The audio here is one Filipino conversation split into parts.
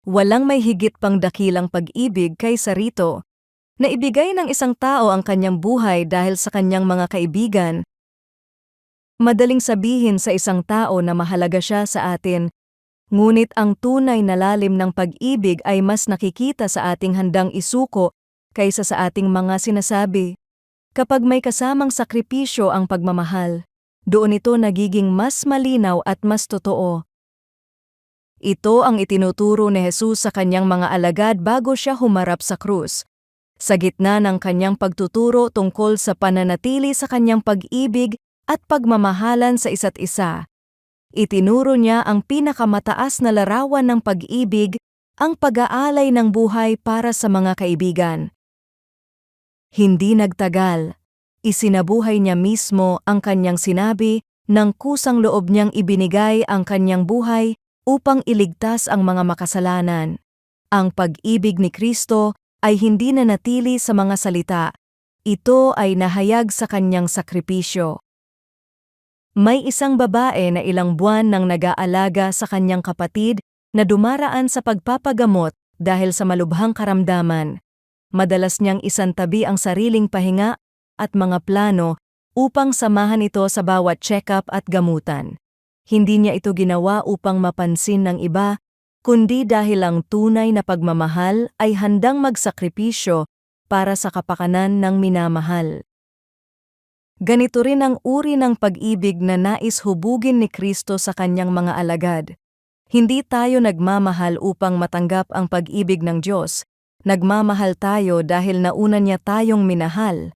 Walang may higit pang dakilang pag-ibig kaysa rito, na ibigay ng isang tao ang kanyang buhay dahil sa kanyang mga kaibigan. Madaling sabihin sa isang tao na mahalaga siya sa atin, ngunit ang tunay na lalim ng pag-ibig ay mas nakikita sa ating handang isuko kaysa sa ating mga sinasabi. Kapag may kasamang sakripisyo ang pagmamahal, doon ito nagiging mas malinaw at mas totoo. Ito ang itinuturo ni Jesus sa kanyang mga alagad bago siya humarap sa krus. Sa gitna ng kanyang pagtuturo tungkol sa pananatili sa kanyang pag-ibig at pagmamahalan sa isa't isa, itinuro niya ang pinakamataas na larawan ng pag-ibig, ang pag-aalay ng buhay para sa mga kaibigan. Hindi nagtagal, isinabuhay niya mismo ang kanyang sinabi ng kusang loob niyang ibinigay ang kanyang buhay upang iligtas ang mga makasalanan. Ang pag-ibig ni Kristo ay hindi nanatili sa mga salita. Ito ay nahayag sa kanyang sakripisyo. May isang babae na ilang buwan nang nag-aalaga sa kanyang kapatid na dumaraan sa pagpapagamot dahil sa malubhang karamdaman. Madalas niyang isantabi ang sariling pahinga at mga plano upang samahan ito sa bawat check-up at gamutan. Hindi niya ito ginawa upang mapansin ng iba, kundi dahil ang tunay na pagmamahal ay handang magsakripisyo para sa kapakanan ng minamahal. Ganito rin ang uri ng pag-ibig na nais hubugin ni Kristo sa kanyang mga alagad. Hindi tayo nagmamahal upang matanggap ang pag-ibig ng Diyos. Nagmamahal tayo dahil nauna niya tayong minahal.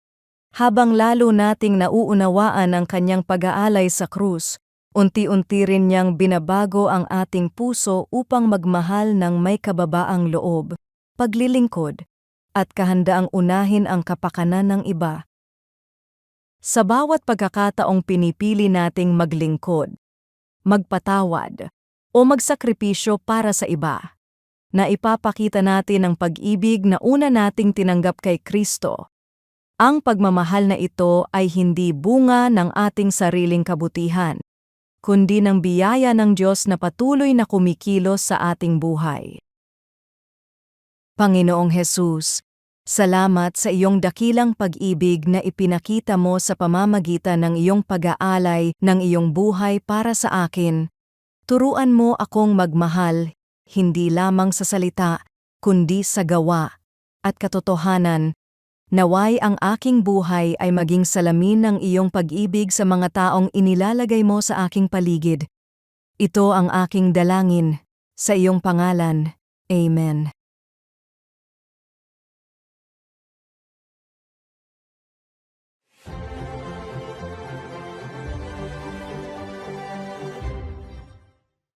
Habang lalo nating nauunawaan ang kanyang pag-aalay sa krus, unti-unti rin niyang binabago ang ating puso upang magmahal ng may kababaang loob, paglilingkod, at kahandaang unahin ang kapakanan ng iba. Sa bawat pagkakataong pinipili nating maglingkod, magpatawad, o magsakripisyo para sa iba, na ipapakita natin ang pag-ibig na una nating tinanggap kay Kristo. Ang pagmamahal na ito ay hindi bunga ng ating sariling kabutihan, kundi ng biyaya ng Diyos na patuloy na kumikilos sa ating buhay. Panginoong Hesus, salamat sa iyong dakilang pag-ibig na ipinakita mo sa pamamagitan ng iyong pag-aalay ng iyong buhay para sa akin. Turuan mo akong magmahal, hindi lamang sa salita, kundi sa gawa at katotohanan. Naway ang aking buhay ay maging salamin ng iyong pag-ibig sa mga taong inilalagay mo sa aking paligid. Ito ang aking dalangin, sa iyong pangalan. Amen.